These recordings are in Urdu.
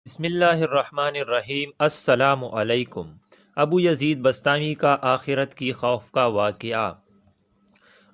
بسم اللہ الرحمن الرحیم۔ السلام علیکم۔ ابو یزید بسطامی کا آخرت کی خوف کا واقعہ۔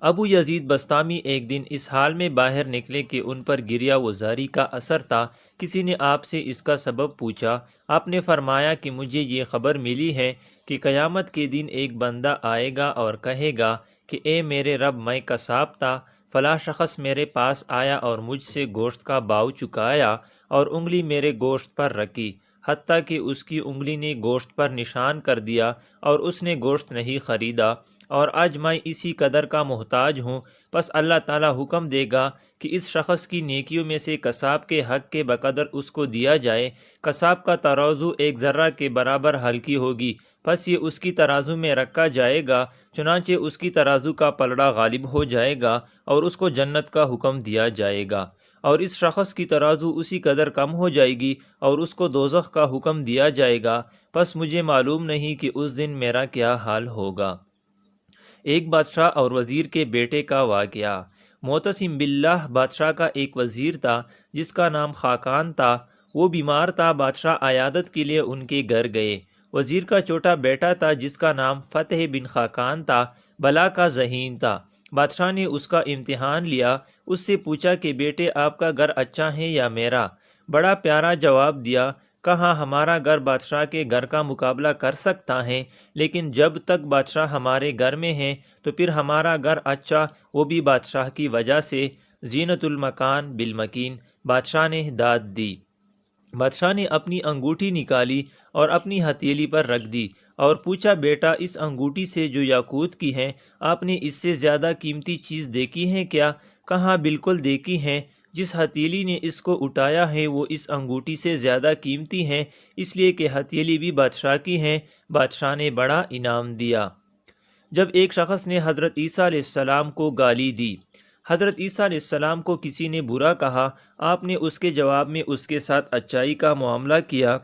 ابو یزید بسطامی ایک دن اس حال میں باہر نکلے کہ ان پر گریہ وزاری کا اثر تھا۔ کسی نے آپ سے اس کا سبب پوچھا۔ آپ نے فرمایا کہ مجھے یہ خبر ملی ہے کہ قیامت کے دن ایک بندہ آئے گا اور کہے گا کہ اے میرے رب، میں قصاب تھا، فلاں شخص میرے پاس آیا اور مجھ سے گوشت کا باؤ چکایا اور انگلی میرے گوشت پر رکھی، حتیٰ کہ اس کی انگلی نے گوشت پر نشان کر دیا اور اس نے گوشت نہیں خریدا، اور آج میں اسی قدر کا محتاج ہوں۔ پس اللہ تعالیٰ حکم دے گا کہ اس شخص کی نیکیوں میں سے قصاب کے حق کے بقدر اس کو دیا جائے۔ قصاب کا ترازو ایک ذرہ کے برابر ہلکی ہوگی، پس یہ اس کی ترازو میں رکھا جائے گا، چنانچہ اس کی ترازو کا پلڑا غالب ہو جائے گا اور اس کو جنت کا حکم دیا جائے گا، اور اس شخص کی ترازو اسی قدر کم ہو جائے گی اور اس کو دوزخ کا حکم دیا جائے گا۔ پس مجھے معلوم نہیں کہ اس دن میرا کیا حال ہوگا۔ ایک بادشاہ اور وزیر کے بیٹے کا واقعہ۔ معتصم باللہ بادشاہ کا ایک وزیر تھا جس کا نام خاقان تھا۔ وہ بیمار تھا۔ بادشاہ عیادت کے لیے ان کے گھر گئے۔ وزیر کا چھوٹا بیٹا تھا جس کا نام فتح بن خاقان تھا، بلا کا ذہین تھا۔ بادشاہ نے اس کا امتحان لیا، اس سے پوچھا کہ بیٹے، آپ کا گھر اچھا ہے یا میرا؟ بڑا پیارا جواب دیا، کہا ہمارا گھر بادشاہ کے گھر کا مقابلہ کر سکتا ہے، لیکن جب تک بادشاہ ہمارے گھر میں ہے تو پھر ہمارا گھر اچھا، وہ بھی بادشاہ کی وجہ سے۔ زینت المکان بالمکین، بادشاہ نے داد دی۔ بادشاہ نے اپنی انگوٹھی نکالی اور اپنی ہتھیلی پر رکھ دی اور پوچھا، بیٹا، اس انگوٹھی سے جو یاقوت کی ہے، آپ نے اس سے زیادہ قیمتی چیز دیکھی ہے کیا؟ کہا بالکل دیکھی ہے۔ جس ہتھیلی نے اس کو اٹھایا ہے وہ اس انگوٹھی سے زیادہ قیمتی ہے، اس لیے کہ ہتھیلی بھی بادشاہ کی ہے۔ بادشاہ نے بڑا انعام دیا۔ جب ایک شخص نے حضرت عیسیٰ علیہ السلام کو گالی دی، حضرت عیسیٰ علیہ السلام کو کسی نے برا کہا، آپ نے اس کے جواب میں اس کے ساتھ اچائی کا معاملہ کیا۔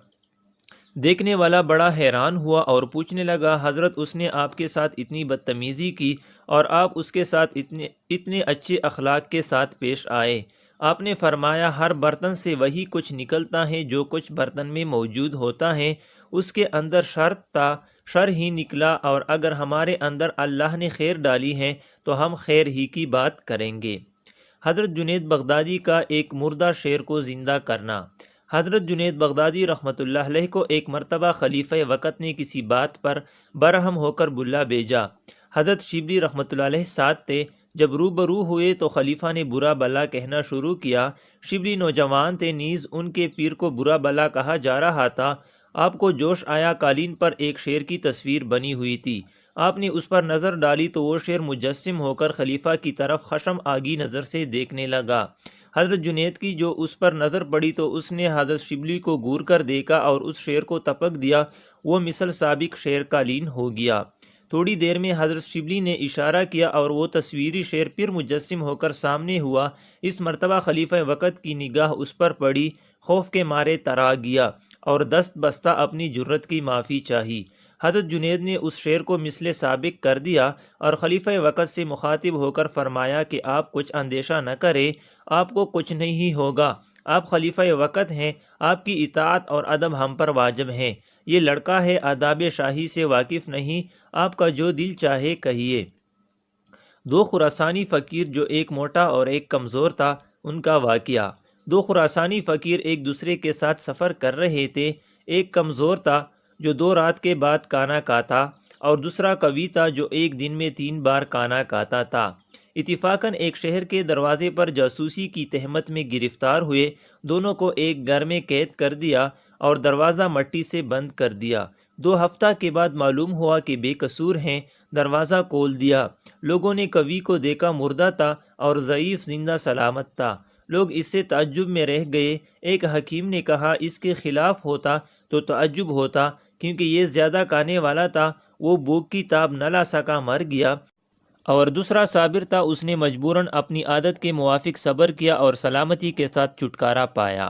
دیکھنے والا بڑا حیران ہوا اور پوچھنے لگا، حضرت، اس نے آپ کے ساتھ اتنی بدتمیزی کی اور آپ اس کے ساتھ اتنے اچھے اخلاق کے ساتھ پیش آئے؟ آپ نے فرمایا، ہر برتن سے وہی کچھ نکلتا ہے جو کچھ برتن میں موجود ہوتا ہے۔ اس کے اندر شر تھا، شر ہی نکلا، اور اگر ہمارے اندر اللہ نے خیر ڈالی ہے تو ہم خیر ہی کی بات کریں گے۔ حضرت جنید بغدادی کا ایک مردہ شعر کو زندہ کرنا۔ حضرت جنید بغدادی رحمۃ اللہ علیہ کو ایک مرتبہ خلیفہ وقت نے کسی بات پر برہم ہو کر بلا بھیجا۔ حضرت شبلی رحمۃ اللہ علیہ ساتھ تھے۔ جب روبرو ہوئے تو خلیفہ نے برا بلا کہنا شروع کیا۔ شبلی نوجوان تھے، نیز ان کے پیر کو برا بلا کہا جا رہا تھا۔ آپ کو جوش آیا، قالین پر ایک شیر کی تصویر بنی ہوئی تھی۔ آپ نے اس پر نظر ڈالی تو وہ شیر مجسم ہو کر خلیفہ کی طرف خشم آگی نظر سے دیکھنے لگا۔ حضرت جنید کی جو اس پر نظر پڑی تو اس نے حضرت شبلی کو گور کر دیکھا اور اس شیر کو تپک دیا۔ وہ مثل سابق شیر قالین ہو گیا۔ تھوڑی دیر میں حضرت شبلی نے اشارہ کیا اور وہ تصویری شیر پھر مجسم ہو کر سامنے ہوا۔ اس مرتبہ خلیفہ وقت کی نگاہ اس پر پڑی، خوف کے مارے ترا گیا اور دست بستہ اپنی جرت کی معافی چاہی۔ حضرت جنید نے اس شیر کو مثل سابق کر دیا اور خلیفہ وقت سے مخاطب ہو کر فرمایا کہ آپ کچھ اندیشہ نہ کریں، آپ کو کچھ نہیں ہوگا، آپ خلیفہ وقت ہیں، آپ کی اطاعت اور ادب ہم پر واجب ہیں۔ یہ لڑکا ہے، آداب شاہی سے واقف نہیں، آپ کا جو دل چاہے کہیے۔ دو خراسانی فقیر، جو ایک موٹا اور ایک کمزور تھا، ان کا واقعہ۔ دو خراسانی فقیر ایک دوسرے کے ساتھ سفر کر رہے تھے۔ ایک کمزور تھا جو 2 رات کے بعد کھانا کھاتا، اور دوسرا قوی تھا جو ایک دن میں 3 بار کھانا کھاتا تھا۔ اتفاقاً ایک شہر کے دروازے پر جاسوسی کی تہمت میں گرفتار ہوئے۔ دونوں کو ایک گھر میں قید کر دیا اور دروازہ مٹی سے بند کر دیا۔ 2 ہفتہ کے بعد معلوم ہوا کہ بے قصور ہیں۔ دروازہ کھول دیا۔ لوگوں نے قوی کو دیکھا، مردہ تھا، اور ضعیف زندہ سلامت تھا۔ لوگ اس سے تعجب میں رہ گئے۔ ایک حکیم نے کہا، اس کے خلاف ہوتا تو تعجب ہوتا، کیونکہ یہ زیادہ کھانے والا تھا، وہ بھوک کی تاب نہ لا سکا، مر گیا۔ اور دوسرا صابر تھا، اس نے مجبوراً اپنی عادت کے موافق صبر کیا اور سلامتی کے ساتھ چھٹکارا پایا۔